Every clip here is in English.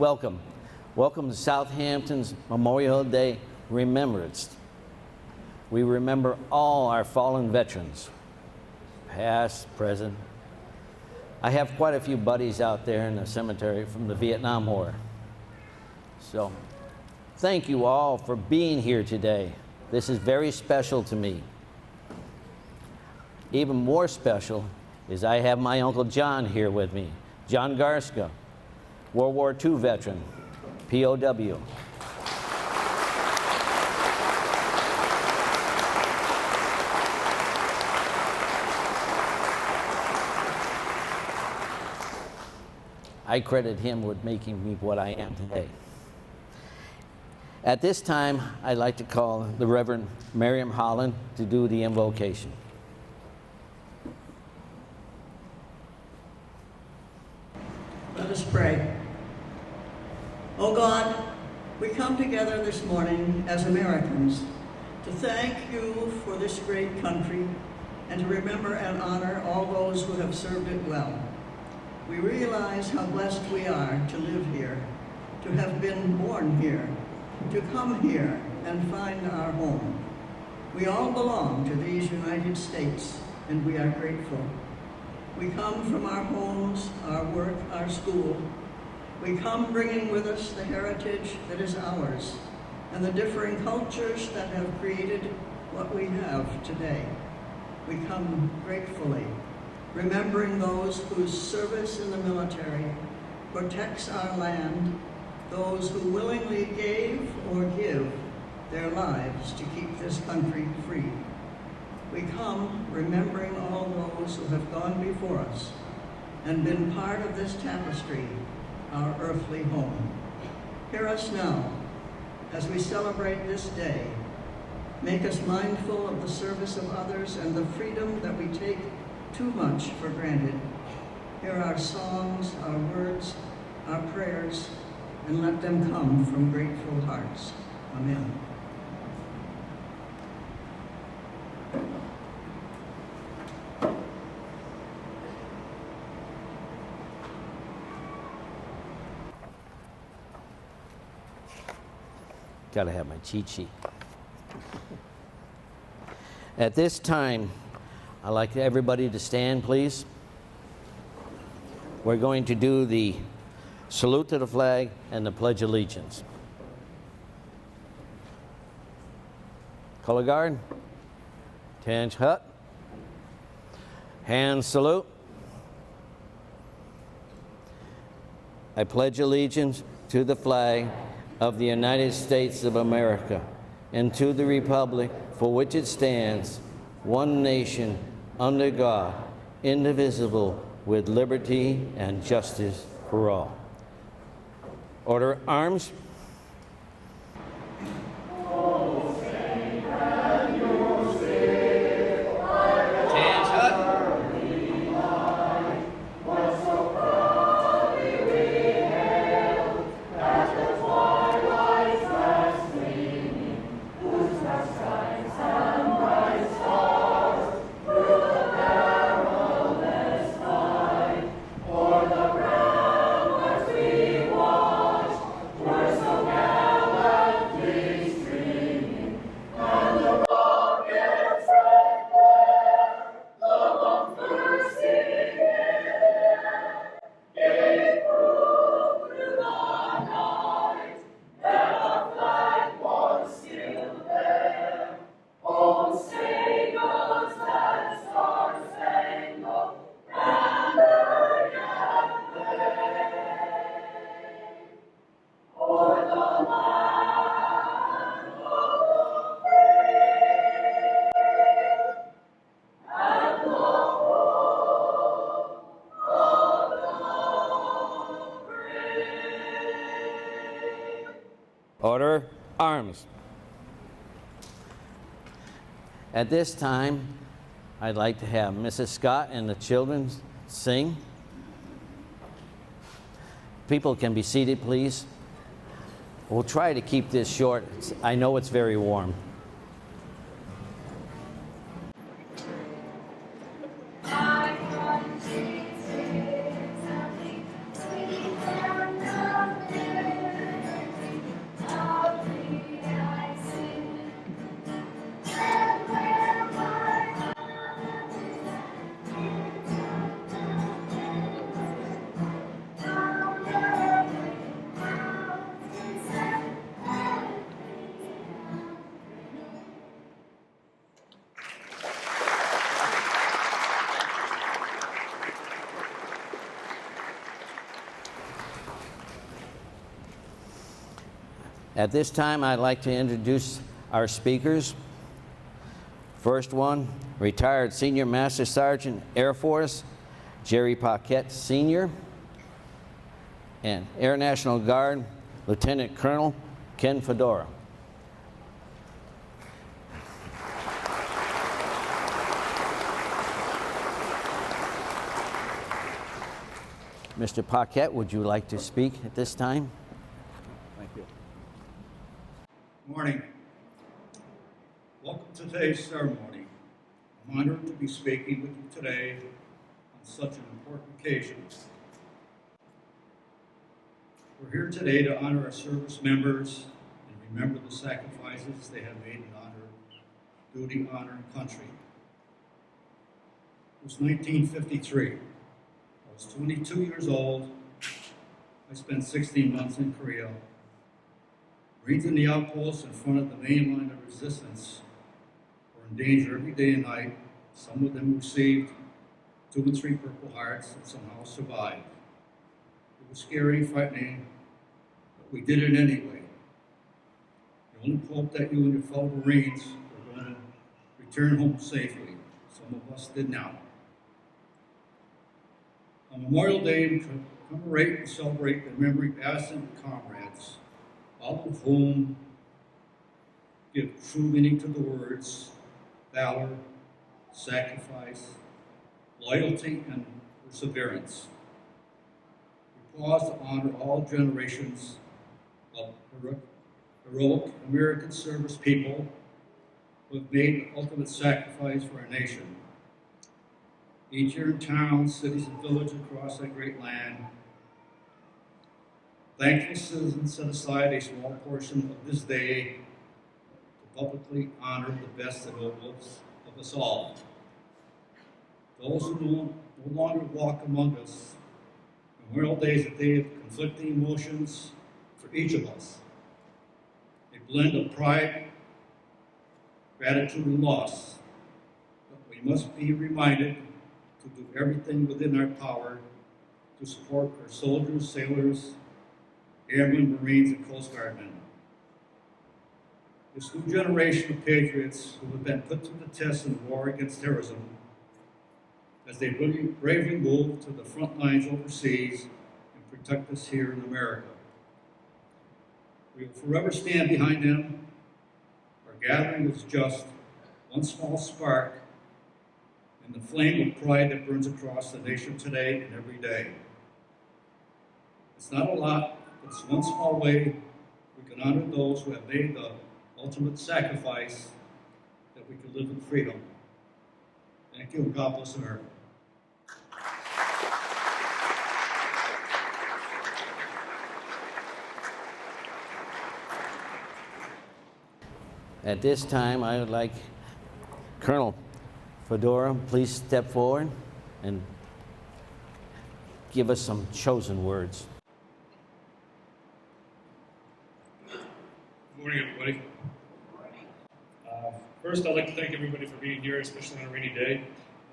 welcome. Welcome to Southampton's Memorial Day Rembrance. We remember all our fallen veterans, past, present. I have quite a few buddies out there in the cemetery from the Vietnam War. So, thank you all for being here today. This is very special to me. Even more special is I have my Uncle John here with me, John Garska, World War II veteran, POW. I credit him with making me what I am today. At this time, I'd like to call the Reverend Miriam Holland to do the invocation. Let us pray. Oh God, we come together this morning as Americans to thank you for this great country and to remember and honor all those who have served it well. We realize how blessed we are to live here, to have been born here, to come here and find our home. We all belong to these United States, and we are grateful. We come from our homes, our work, our school. We come bringing with us the heritage that is ours and the differing cultures that have created what we have today. We come gratefully, remembering those whose service in the military protects our land, those who willingly gave or give their lives to keep this country free. We come remembering all those who have gone before us and been part of this tapestry, our earthly home. Hear us now as we celebrate this day. Make us mindful of the service of others and the freedom that we take too much for granted. Hear our songs, our words, our prayers, and let them come from grateful hearts. Amen. Gotta have my cheat sheet. At this time, I'd like everybody to stand, please. We're going to do the salute to the flag and the Pledge of Allegiance. Color guard, attention hut, hand salute. I pledge allegiance to the flag of the United States of America and to the republic for which it stands, one nation, under God, indivisible, with liberty and justice for all. Order arms. Order arms. At this time, I'd like to have Mrs. Scott and the children sing. People can be seated, please. We'll try to keep this short. I know it's very warm. I At this time, I'd like to introduce our speakers. First one, retired Senior Master Sergeant, Air Force, Jerry Paquette Sr., and Air National Guard, Lieutenant Colonel Ken Fedora. Mr. Paquette, would you like to speak at this time? Thank you. Good morning. Welcome to today's ceremony. I'm honored to be speaking with you today on such an important occasion. We're here today to honor our service members and remember the sacrifices they have made in duty, honor, and country. It was 1953. I was 22 years old. I spent 16 months in Korea. Marines in the outposts in front of the main line of resistance were in danger every day and night. Some of them received 2 and 3 Purple Hearts and somehow survived. It was scary, frightening, but we did it anyway. We only hope that you and your fellow Marines are going to return home safely. Some of us did now. On Memorial Day, we commemorate and celebrate the memory of absent comrades, all of whom give true meaning to the words valor, sacrifice, loyalty, and perseverance. We pause to honor all generations of heroic American service people who have made the ultimate sacrifice for our nation. Each year in towns, cities, and villages across that great land, thankful citizens set aside a small portion of this day to publicly honor the best and noblest of us all. Those who no longer walk among us, Memorial Day is a day of conflicting emotions for each of us. A blend of pride, gratitude, and loss. But we must be reminded to do everything within our power to support our soldiers, sailors, airmen, Marines, and Coast Guard men. This new generation of patriots who have been put to the test in the war against terrorism, as they bravely move to the front lines overseas and protect us here in America. We will forever stand behind them. Our gathering is just one small spark in the flame of pride that burns across the nation today and every day. It's not a lot, but it's one small way we can honor those who have made the ultimate sacrifice that we can live in freedom. Thank you, and God bless America. At this time, I would like Colonel Fedora, please step forward and give us some chosen words. Good morning, everybody. First, I'd like to thank everybody for being here, especially on a rainy day.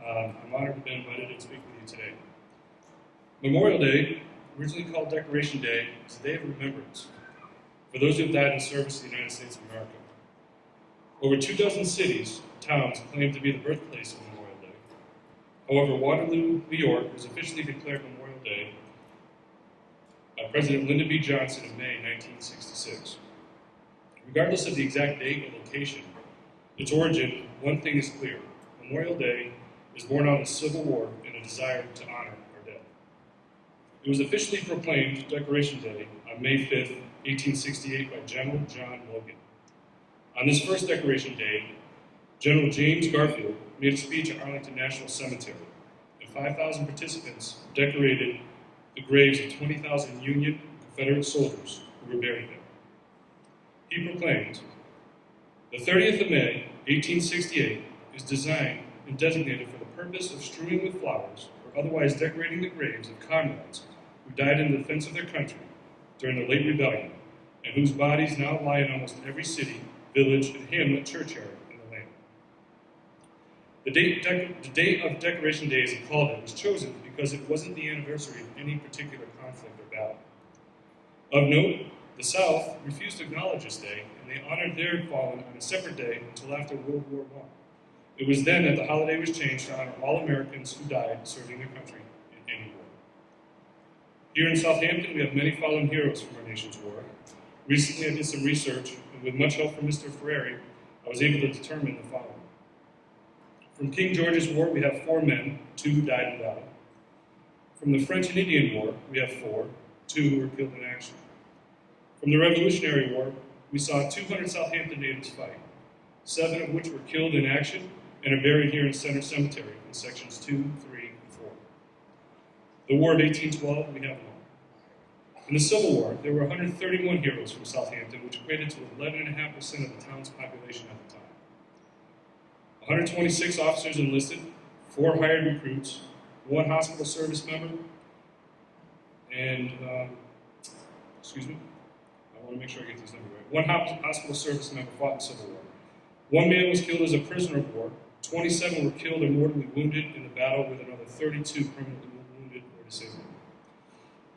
I'm honored to be invited to speak with you today. Memorial Day, originally called Decoration Day, is a day of remembrance for those who have died in service to the United States of America. Over 24 cities, towns claim to be the birthplace of Memorial Day. However, Waterloo, New York was officially declared Memorial Day by President Lyndon B. Johnson in May 1966. Regardless of the exact date or location, its origin, one thing is clear. Memorial Day is born out of the Civil War and a desire to honor our dead. It was officially proclaimed Decoration Day on May 5, 1868 by General John Logan. On this first Decoration Day, General James Garfield made a speech at Arlington National Cemetery, and 5,000 participants decorated the graves of 20,000 Union and Confederate soldiers who were buried there. He proclaimed, "The 30th of May, 1868, is designed and designated for the purpose of strewing with flowers or otherwise decorating the graves of comrades who died in defense of their country during the late rebellion, and whose bodies now lie in almost every city, village, and hamlet churchyard in the land." The date of Decoration Day, as he called it, was chosen because it wasn't the anniversary of any particular conflict or battle. Of note, The South refused to acknowledge this day, and they honored their fallen on a separate day until after World War I. It was then that the holiday was changed to honor all Americans who died serving their country in any war. Here in Southampton, we have many fallen heroes from our nation's war. Recently, I did some research, and with much help from Mr. Ferrari, I was able to determine the following. From King George's War, we have 4 men, 2 died in battle. From the French and Indian War, we have 4, 2 who were killed in action. From the Revolutionary War, we saw 200 Southampton natives fight, 7 of which were killed in action and are buried here in Center Cemetery in sections 2, 3, and 4. The War of 1812, we have 1. In the Civil War, there were 131 heroes from Southampton, which equated to 11.5% of the town's population at the time. 126 officers enlisted, 4 hired recruits, 1 hospital service member, and, I want to make sure I get these numbers right. 1 hospital service member fought in the Civil War. 1 man was killed as a prisoner of war. 27 were killed or mortally wounded in the battle, with another 32 permanently wounded or disabled.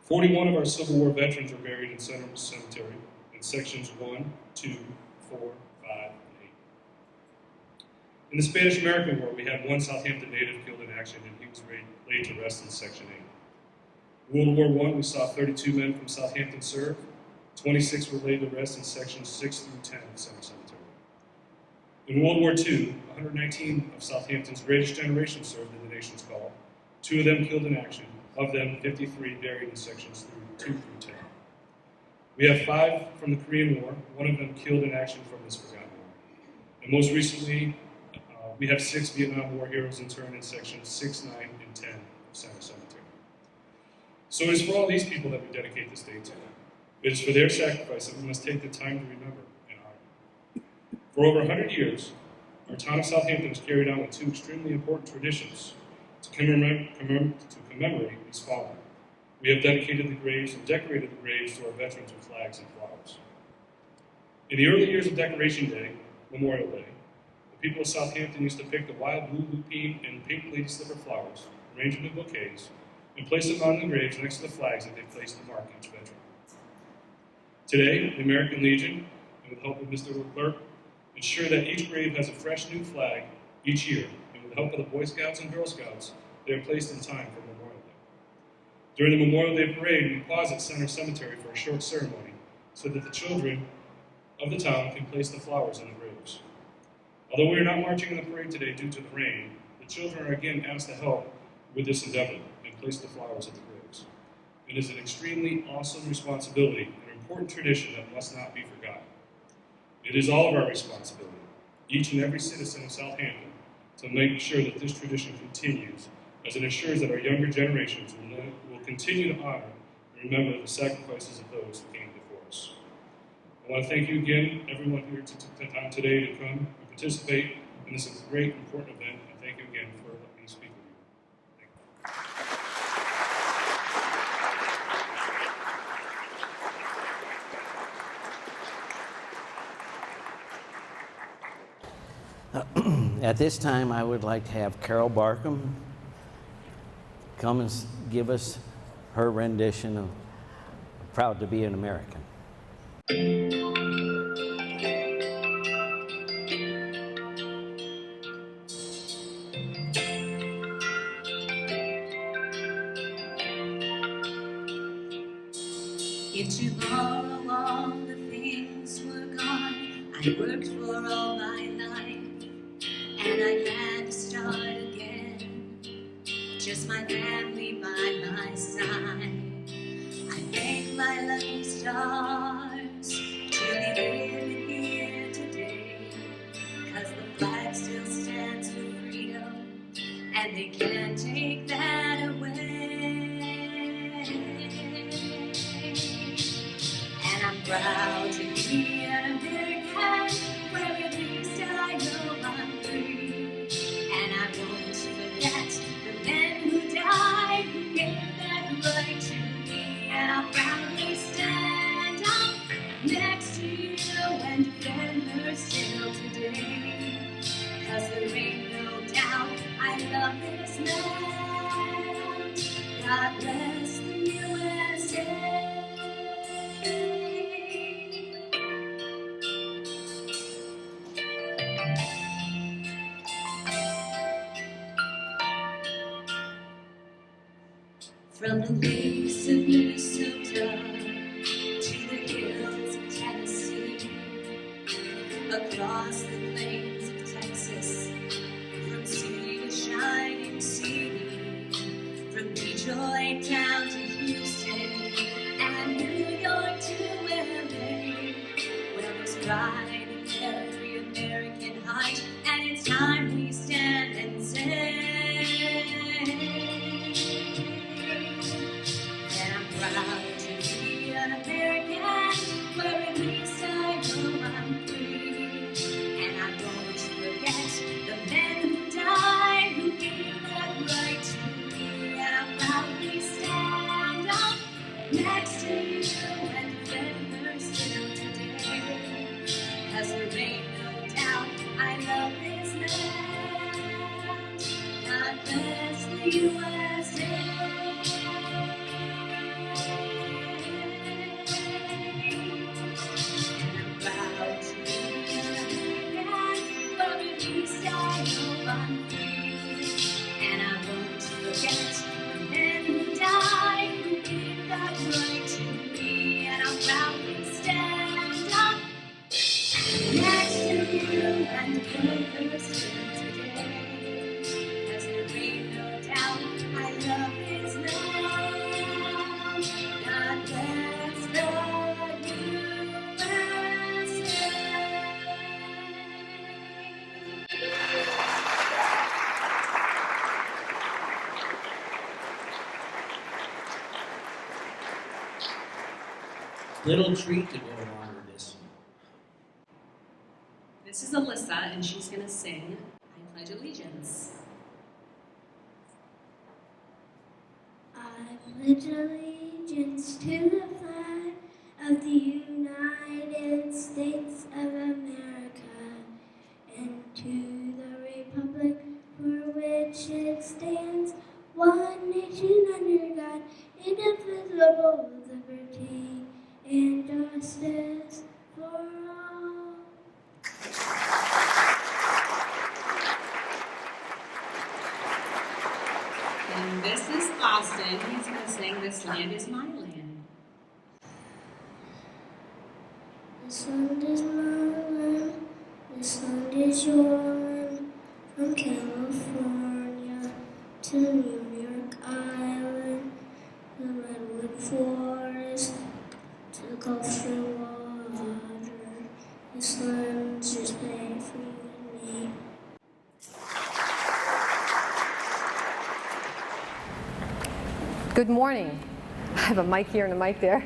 41 of our Civil War veterans are buried in Center Cemetery in sections 1, 2, 4, 5, and 8. In the Spanish-American War, we had 1 Southampton native killed in action, and he was laid to rest in section 8. World War I, we saw 32 men from Southampton serve. 26 were laid to rest in sections 6 through 10 of Center Cemetery. In World War II, 119 of Southampton's greatest generation served in the nation's call. 2 of them killed in action. Of them, 53 buried in sections 2 through 10. We have 5 from the Korean War, 1 of them killed in action from this forgotten war. And most recently, we have 6 Vietnam War heroes interned in sections 6, 9, and 10 of Center Cemetery. So it is for all these people that we dedicate this day to. It is for their sacrifice that we must take the time to remember and honor. For over 100 years, our town of Southampton has carried on with 2 extremely important traditions to commemorate these fallen. We have dedicated the graves and decorated the graves to our veterans with flags and flowers. In the early years of Decoration Day, Memorial Day, the people of Southampton used to pick the wild blue lupine and pink lady slipper flowers, arrange them in bouquets, and place them on the graves next to the flags that they placed to mark each veteran. Today, the American Legion, and with the help of Mr. Leclerc, ensure that each grave has a fresh new flag each year, and with the help of the Boy Scouts and Girl Scouts, they are placed in time for Memorial Day. During the Memorial Day Parade, we pause at Center Cemetery for a short ceremony so that the children of the town can place the flowers on the graves. Although we are not marching in the parade today due to the rain, the children are again asked to help with this endeavor and place the flowers at the graves. It is an extremely awesome responsibility and an important tradition that must not be forgotten. It is all of our responsibility, each and every citizen of Southampton, to make sure that this tradition continues, as it ensures that our younger generations will continue to honor and remember the sacrifices of those who came before us. I want to thank you again, everyone here who took the time today to come and participate in this great, important event, and thank you again for letting me speak with you. Thank you. At this time, I would like to have Carol Barkham come and give us her rendition of Proud to Be an American. If tomorrow all the things were gone I worked for all my life, and I had to start again, just my family by my side, I thank my lucky stars to be living here today, 'cause the flag still stands for freedom, and they can't take that away. And I'm proud to be an American, where at least I know I'm free. And I won't forget the men who died, who gave that right to me. And I'll proudly stand up next to you and defend her still today. 'Cause there ain't no doubt I love this land. God bless the USA. From the lakes of Minnesota to the hills of Tennessee, across the plains of Texas, from sea to shining sea, from Detroit down to Houston and New York to LA, where there's pride in every American heart, and it's time we stand and say that I'm proud to be an American, where at least I know I'm free, and I won't forget the men who died who gave that right to me, and I proudly stand up next to you and defend her still today, 'cause there ain't no doubt I love this land. God bless the USA. And I'm proud to be an American, but at least I know I'm free, and I won't forget the men who died who gave that right to me, and I'll proudly stand up next to you and defend her still today, 'cause there ain't no doubt I love this land. God bless the Little treat to go along with this. This is Alyssa, and she's going to sing I Pledge Allegiance. I pledge allegiance to the flag of the United States of America and to the republic for which it stands, one nation under God, indivisible, with liberty and justice for all. And this is Austin. He's going to sing This Land Is My Land. This land is my land, this land is your land, from California to New York Island, the redwood forest to the Gulf Stream water. This land's just made for you and me. Good morning. I have a mic here and a mic there.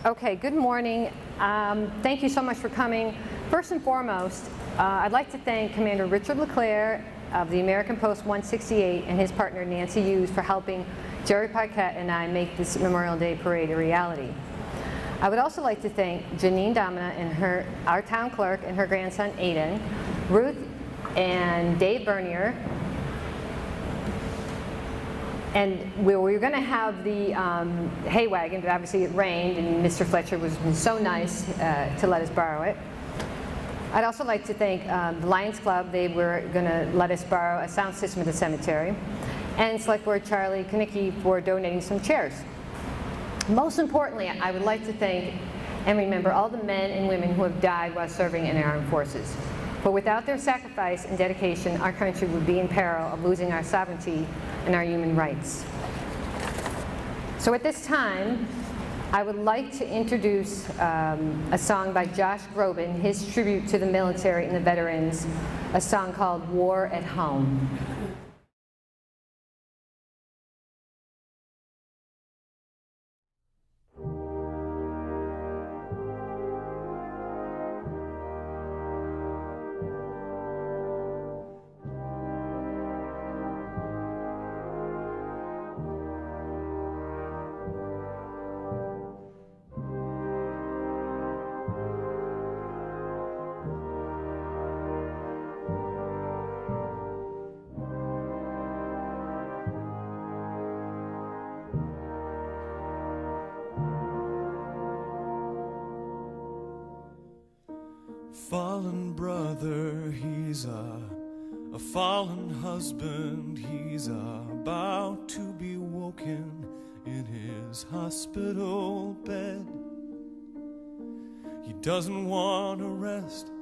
Okay, good morning. Thank you so much for coming. First and foremost, I'd like to thank Commander Richard LeClaire of the American Post 168 and his partner Nancy Hughes for helping Jerry Paquette and I make this Memorial Day parade a reality. I would also like to thank Janine Domina and our town clerk and her grandson Aiden, Ruth and Dave Bernier. And we were going to have the hay wagon, but obviously it rained, and Mr. Fletcher was so nice to let us borrow it. I'd also like to thank the Lions Club. They were going to let us borrow a sound system at the cemetery. And Select Board Charlie Kanicki for donating some chairs. Most importantly, I would like to thank and remember all the men and women who have died while serving in our armed forces. For without their sacrifice and dedication, our country would be in peril of losing our sovereignty and our human rights. So at this time, I would like to introduce a song by Josh Groban, his tribute to the military and the veterans, a song called War at Home. Fallen brother, he's a A fallen husband, he's about to be woken in his hospital bed. He doesn't want to rest,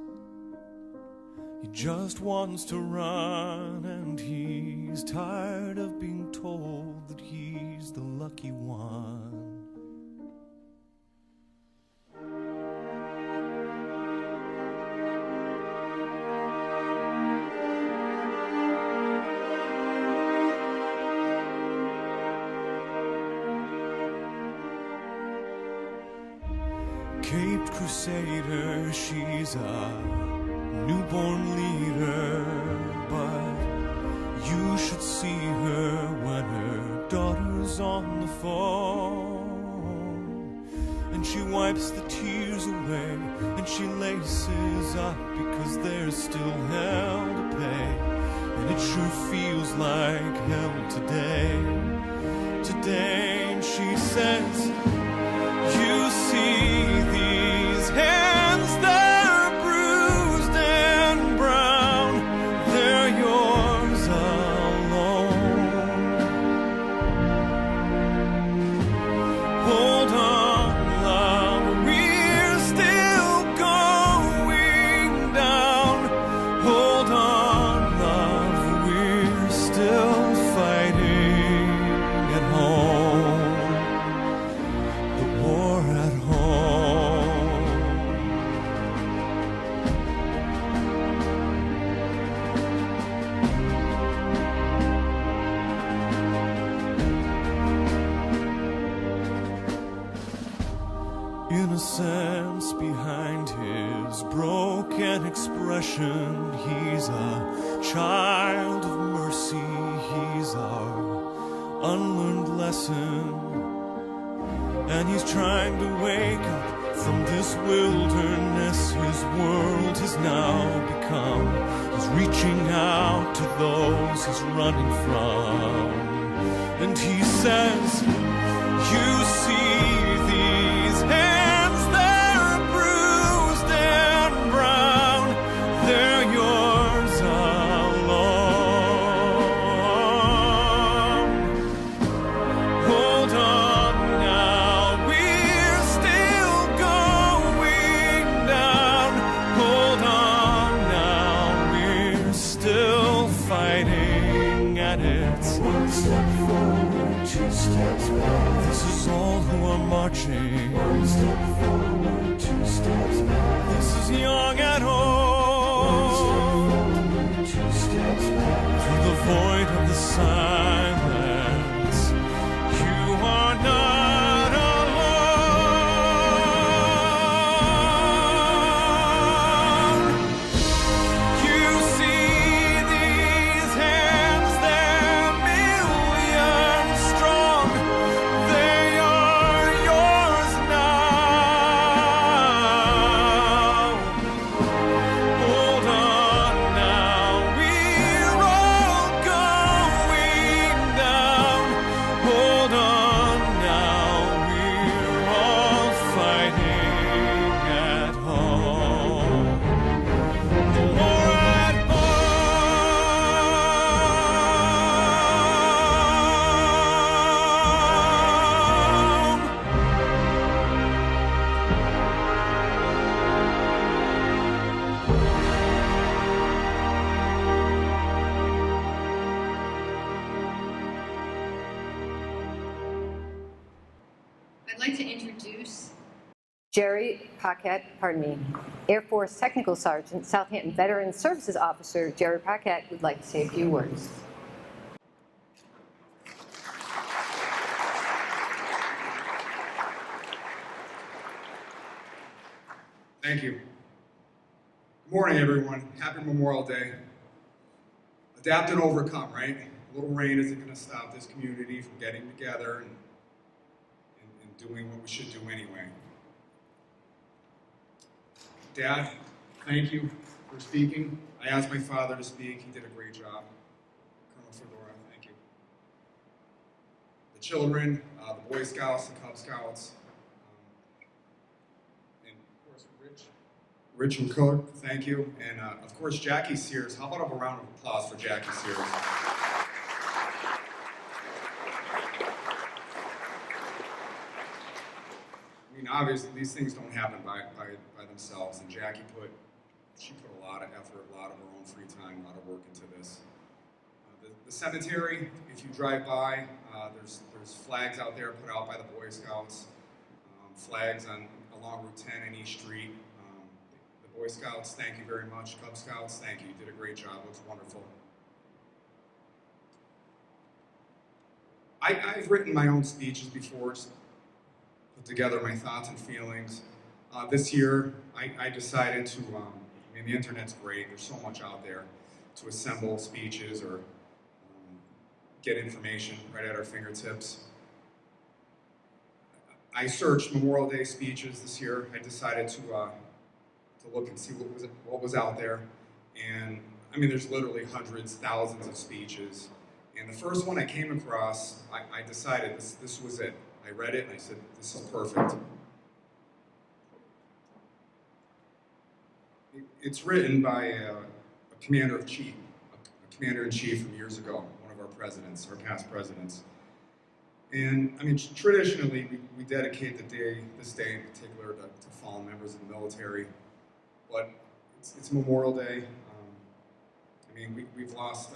he just wants to run, and he's tired of being told that he's the lucky one. Caped Crusader, she's a newborn leader, but you should see her when her daughter's on the phone. And she wipes the tears away, and she laces up because there's still hell to pay. And it sure feels like hell today. Today, and she says, you see these hands, they're bruised and brown, they're yours alone. Hold on, love, we're still going down. Hold on, love, we're still fighting at home. The war at home. Innocence behind his broken expression. He's a child of mercy. He's our unlearned lesson. And he's trying to wake up from this wilderness his world has now become. He's reaching out to those he's running from. And he says, you see these hands, they're bruised and brown, they're yours alone. Hold on now, we're still going down. Hold on now, we're still fighting at it. One step forward, 2 steps back. This is all who are marching. One step forward, 2 steps back. This is young at home. One step forward, 2 steps back. Through the void of the silence, you are not alone. You see these hands, they're million strong. They are yours now. Hold on now, we're all going down. Hold on now, we're all fighting at home. The war at home. I'd like to introduce Jerry Paquette, Air Force Technical Sergeant, Southampton Veteran Services Officer Jerry Paquette would like to say a few words. Thank you. Good morning, everyone. Happy Memorial Day. Adapt and overcome, right? A little rain isn't going to stop this community from getting together and doing what we should do anyway. Dad, thank you for speaking. I asked my father to speak. He did a great job. Colonel Fedora, thank you. The children, the Boy Scouts, the Cub Scouts, and of course Rich, Richard Cook, thank you. And of course, Jackie Sears. How about a round of applause for Jackie Sears? I mean, obviously, these things don't happen by themselves. And Jackie put a lot of effort, a lot of her own free time, a lot of work into this. The cemetery, if you drive by, there's flags out there put out by the Boy Scouts, flags along Route 10 and East Street. The Boy Scouts, thank you very much. Cub Scouts, thank you. You did a great job. Looks wonderful. I've written my own speeches before, put together my thoughts and feelings. This year, I decided to, I mean, the internet's great. There's so much out there to assemble speeches or get information right at our fingertips. I searched Memorial Day speeches this year. I decided to look and see what was out there. And I mean, there's literally hundreds, thousands of speeches. And the first one I came across, I decided this was it. I read it and I said, this is perfect. It's written by a commander-in-chief from years ago, one of our presidents, our past presidents. And I mean, traditionally, we dedicate this day in particular to fallen members of the military. But it's Memorial Day. I mean, we've lost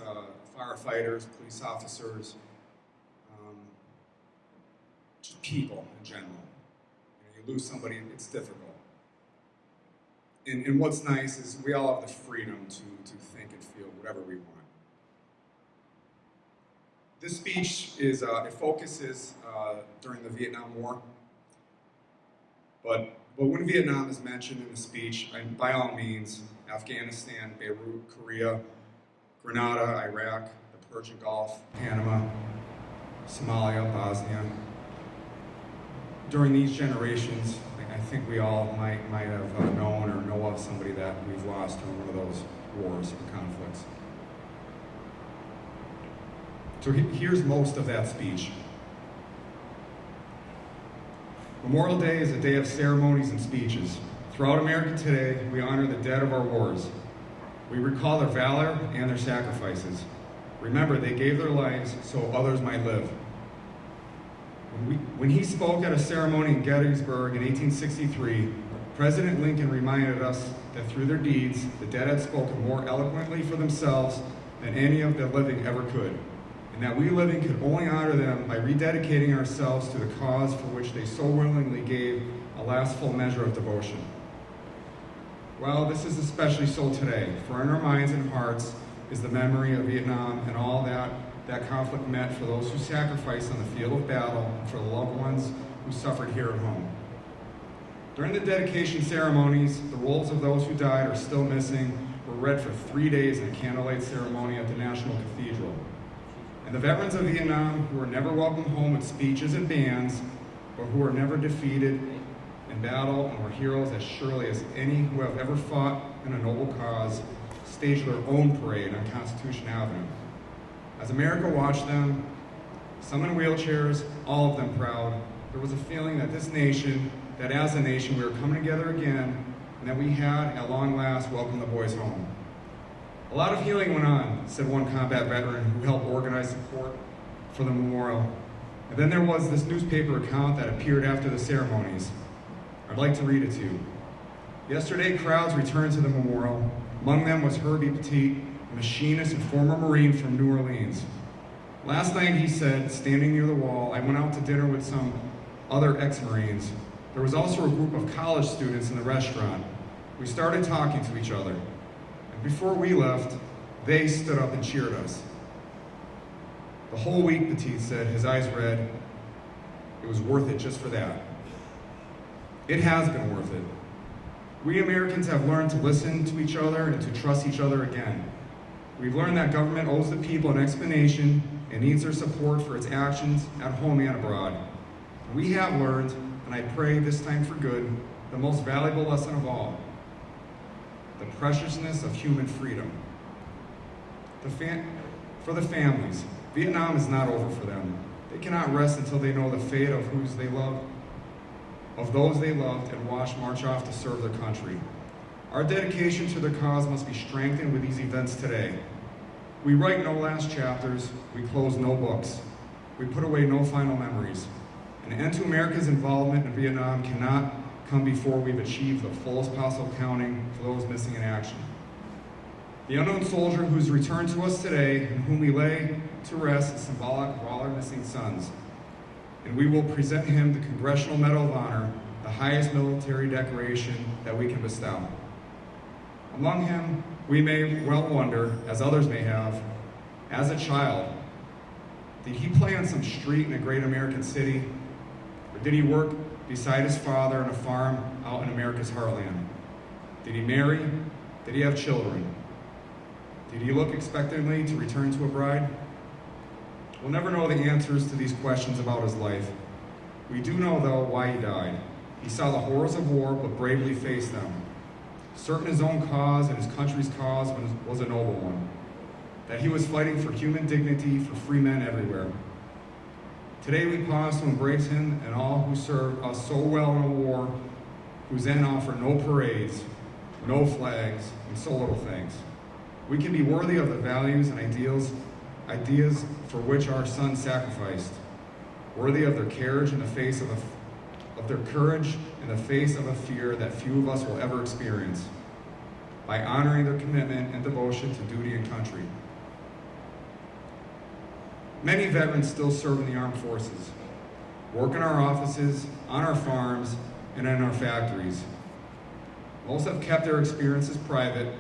firefighters, police officers, just people in general. You lose somebody, it's difficult. And what's nice is we all have the freedom to think and feel whatever we want. This speech it focuses during the Vietnam War. But when Vietnam is mentioned in the speech, by all means, Afghanistan, Beirut, Korea, Grenada, Iraq, the Persian Gulf, Panama, Somalia, Bosnia. During these generations, I think we all might have known or know of somebody that we've lost in one of those wars or conflicts. So here's most of that speech. Memorial Day is a day of ceremonies and speeches. Throughout America today, we honor the dead of our wars. We recall their valor and their sacrifices. Remember, they gave their lives so others might live. When he spoke at a ceremony in Gettysburg in 1863, President Lincoln reminded us that through their deeds, the dead had spoken more eloquently for themselves than any of the living ever could, and that we living could only honor them by rededicating ourselves to the cause for which they so willingly gave a last full measure of devotion. Well, this is especially so today, for in our minds and hearts is the memory of Vietnam and all that conflict meant for those who sacrificed on the field of battle and for the loved ones who suffered here at home. During the dedication ceremonies, the rolls of those who died or still missing were read for 3 days in a candlelight ceremony at the National Cathedral. And the veterans of Vietnam who were never welcomed home with speeches and bands, but who were never defeated in battle and were heroes as surely as any who have ever fought in a noble cause, staged their own parade on Constitution Avenue. As America watched them, some in wheelchairs, all of them proud, there was a feeling that this nation, that as a nation we were coming together again, and that we had, at long last, welcomed the boys home. A lot of healing went on, said one combat veteran who helped organize support for the memorial. And then there was this newspaper account that appeared after the ceremonies. I'd like to read it to you. Yesterday, crowds returned to the memorial. Among them was Herbie Petit, a machinist and former Marine from New Orleans. Last night, he said, standing near the wall, I went out to dinner with some other ex-Marines. There was also a group of college students in the restaurant. We started talking to each other. And before we left, they stood up and cheered us. The whole week, Petit said, his eyes red, it was worth it just for that. It has been worth it. We Americans have learned to listen to each other and to trust each other again. We've learned that government owes the people an explanation and needs their support for its actions at home and abroad. We have learned, and I pray this time for good, the most valuable lesson of all, the preciousness of human freedom. For the families, Vietnam is not over for them. They cannot rest until they know the fate of those they loved and watched march off to serve their country. Our dedication to their cause must be strengthened with these events today. We write no last chapters, we close no books, we put away no final memories. An end to America's involvement in Vietnam cannot come before we've achieved the fullest possible counting for those missing in action. The unknown soldier who's returned to us today and whom we lay to rest is symbolic of all our missing sons. And we will present him the Congressional Medal of Honor, the highest military decoration that we can bestow. Among him, we may well wonder, as others may have, as a child, did he play on some street in a great American city? Or did he work beside his father on a farm out in America's heartland? Did he marry? Did he have children? Did he look expectantly to return to a bride? We'll never know the answers to these questions about his life. We do know, though, why he died. He saw the horrors of war, but bravely faced them. Certain his own cause and his country's cause was a noble one. That he was fighting for human dignity for free men everywhere. Today we pause to embrace him and all who served us so well in a war, whose end offered no parades, no flags, and so little things. We can be worthy of the values and ideas for which our sons sacrificed, worthy of their courage in the face of their courage in the face of a fear that few of us will ever experience, by honoring their commitment and devotion to duty and country. Many veterans still serve in the armed forces, work in our offices, on our farms, and in our factories. Most have kept their experiences private,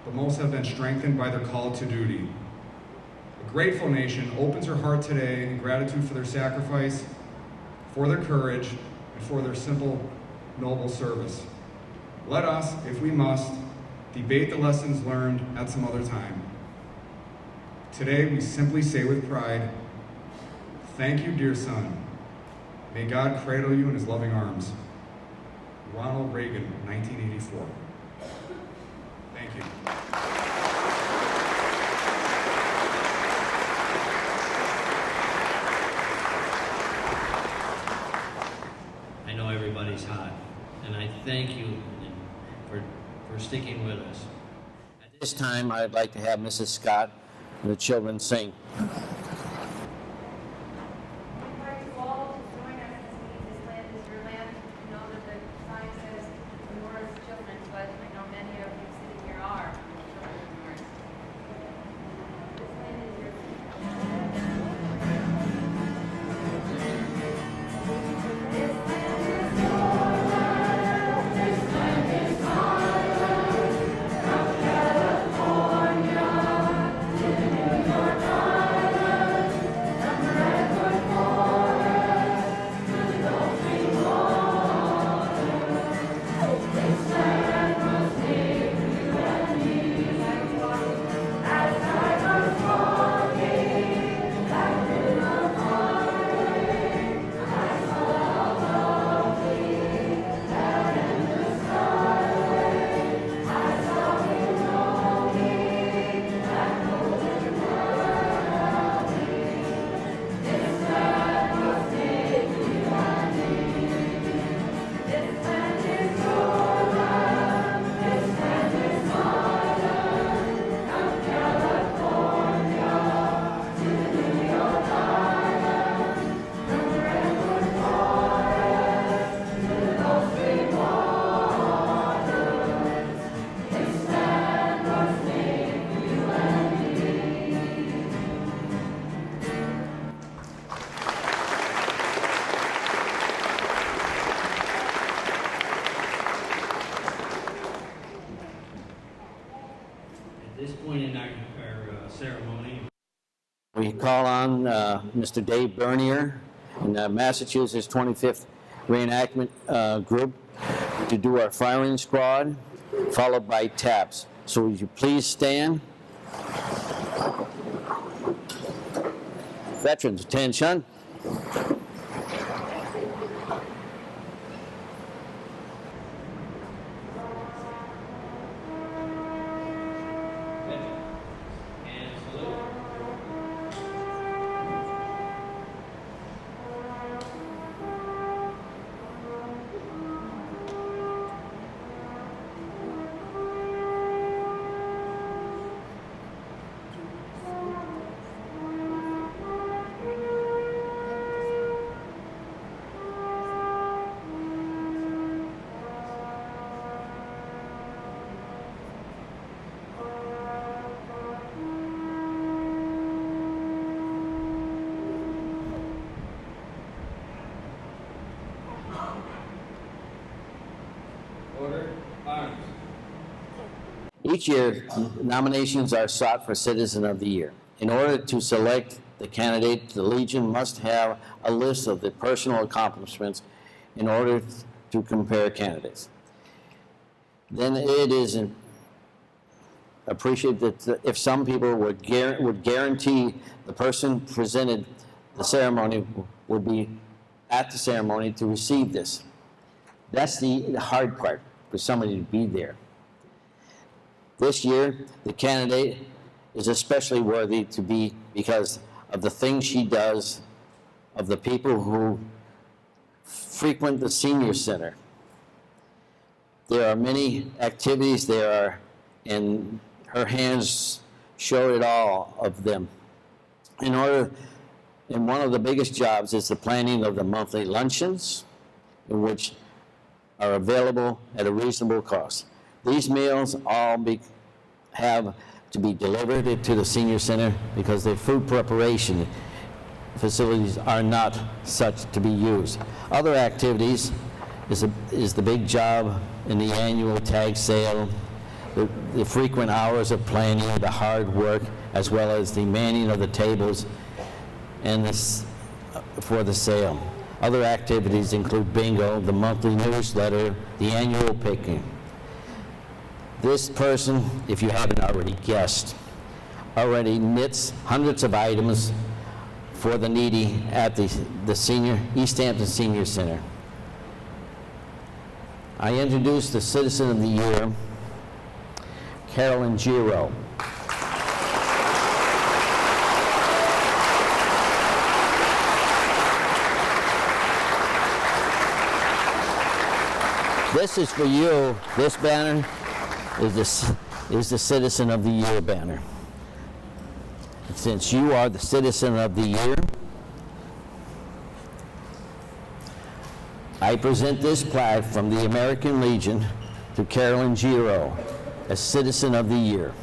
but most have been strengthened by their call to duty. A grateful nation opens her heart today in gratitude for their sacrifice, for their courage, and for their simple, noble service. Let us, if we must, debate the lessons learned at some other time. Today, we simply say with pride, thank you, dear son. May God cradle you in his loving arms. Ronald Reagan, 1984. Thank you. I know everybody's hot, and I thank you for sticking with us. At this time, I'd like to have Mrs. Scott and the children sing. I invite you all to join us as we This Land is Your Land. I know that the sign says Nora's children, but I know many of you sitting here are children of yours. This land is your At this point in our ceremony, We call on Mr. Dave Bernier and the Massachusetts 25th Reenactment Group to do our firing squad, followed by taps. So would you please stand? Veterans, attention. and salute. Each year, nominations are sought for Citizen of the Year. In order to select the candidate, the Legion must have a list of the personal accomplishments in order to compare candidates. Then it is appreciated that if some people would guarantee the person presented the ceremony would be at the ceremony to receive this. That's the hard part, for somebody to be there. This year, the candidate is especially worthy to be because of the things she does, of the people who frequent the senior center. There are many activities there, and her hands show it all of them. And one of the biggest jobs is the planning of the monthly luncheons, which are available at a reasonable cost. These meals all have to be delivered to the senior center because their food preparation facilities are not such to be used. Other activities is the big job in the annual tag sale, the frequent hours of planning, the hard work, as well as the manning of the tables and for the sale. Other activities include bingo, the monthly newsletter, the annual picnic. This person, if you haven't already guessed, already knits hundreds of items for the needy at the Easthampton Senior Center. I introduce the Citizen of the Year, Carolyn Giro. This is for you. This banner is the Citizen of the Year banner. Since you are the Citizen of the Year, I present this plaque from the American Legion to Carolyn Giro as Citizen of the Year.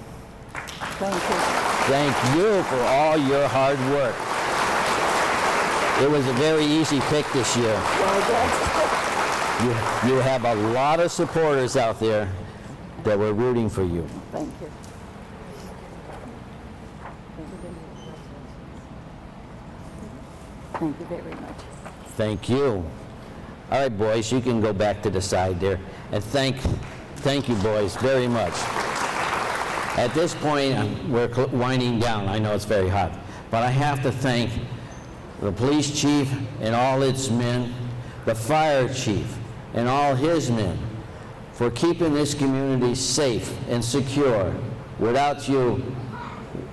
Thank you. Thank you for all your hard work. It was a very easy pick this year. You have a lot of supporters out there that were rooting for you. Thank you. Thank you very much. Thank you. All right, boys, you can go back to the side there. And thank you, boys, very much. At this point, we're winding down. I know it's very hot. But I have to thank the police chief and all its men, the fire chief and all his men, for keeping this community safe and secure. Without you,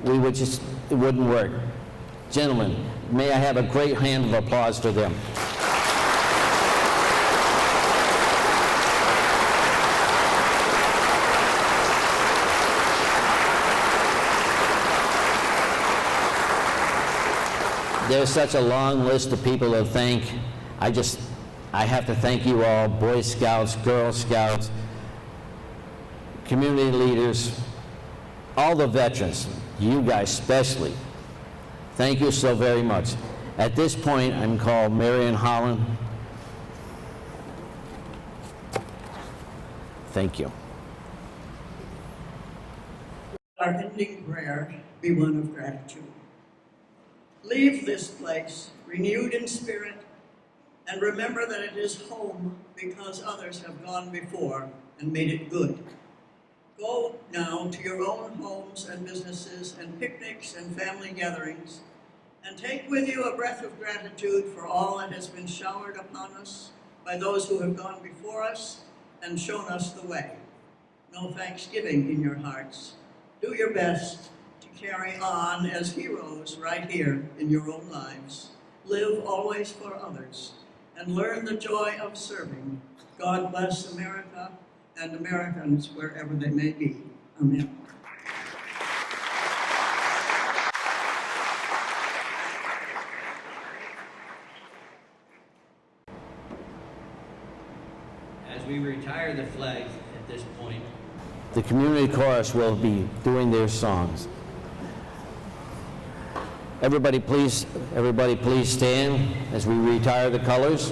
it wouldn't work. Gentlemen, may I have a great hand of applause for them. There's such a long list of people to thank. I have to thank you all, Boy Scouts, Girl Scouts, community leaders, all the veterans, you guys especially. Thank you so very much. At this point, I'm called Marion Holland. Thank you. Our ending prayer be one of gratitude. Leave this place renewed in spirit, and remember that it is home because others have gone before and made it good. Go now to your own homes and businesses and picnics and family gatherings, and take with you a breath of gratitude for all that has been showered upon us by those who have gone before us and shown us the way. No thanksgiving in your hearts. Do your best to carry on as heroes right here in your own lives. Live always for others and learn the joy of serving. God bless America and Americans wherever they may be. Amen. As we retire the flags at this point, The community chorus will be doing their songs. Everybody please stand as we retire the colors.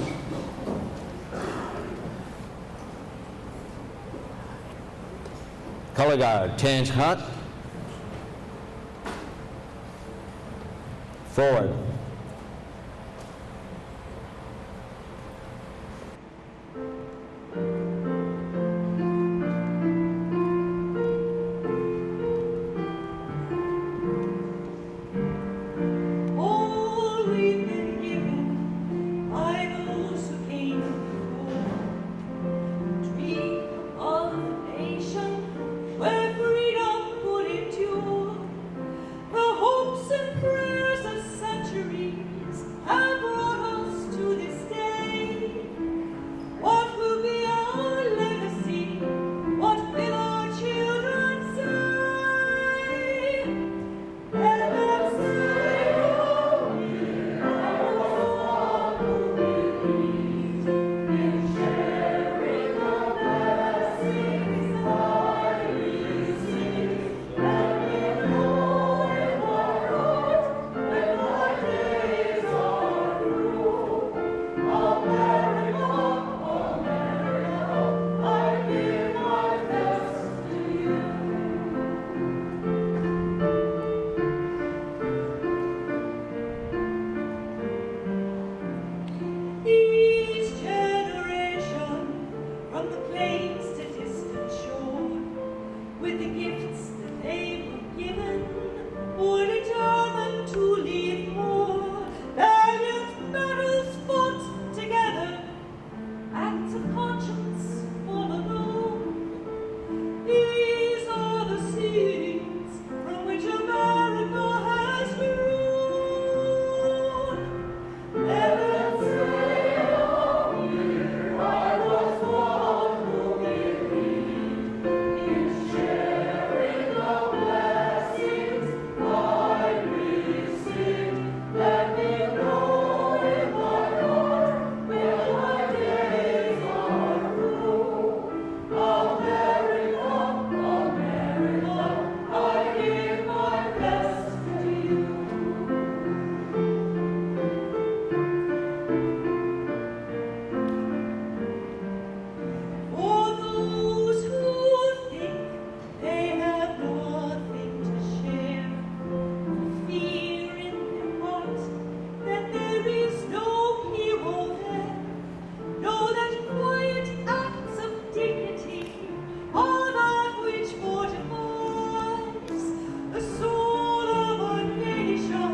Color guard, Terrence Hunt. Forward. All we've been given by those who came before. Dream of a nation where freedom would endure. The hopes and prayers of centuries have brought us to this day. What will be our legacy? What will our children say? Let them say, oh, we are all who believe in sharing the blessings I receive. Let me know in my heart when my days are through. America, America, I give my best to you. Each generation, from the plains to distant shore, with the gifts that they were given, were determined to leave more. Valiant battles fought together, acts of conscience all alone. These are the seeds from which America has grown. Let them say, oh, here I was one who believed in sharing the blessings I received. Let me know in my heart when my days are through. America, America, I give my best to you. For those who think they have nothing to share, who fear in their hearts that there is no hero there, know that quiet acts of dignity are that which fortifies the soul of a nation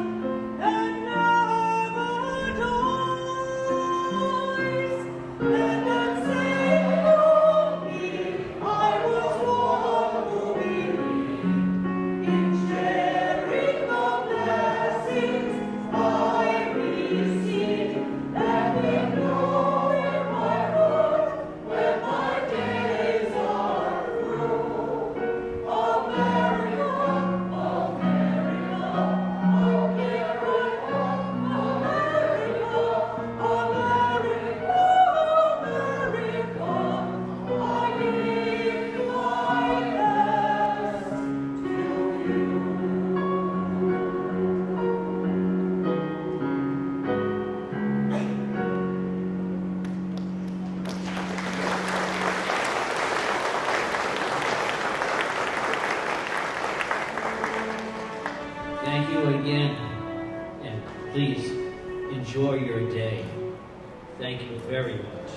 that never dies. Let them say, oh, me, I was one who believed in sharing the blessings I received. Let me know in my heart when my days are through. America, America, I'll give right up. America, America, America, I give my best to you. Thank you again, and please enjoy your day. Thank you very much.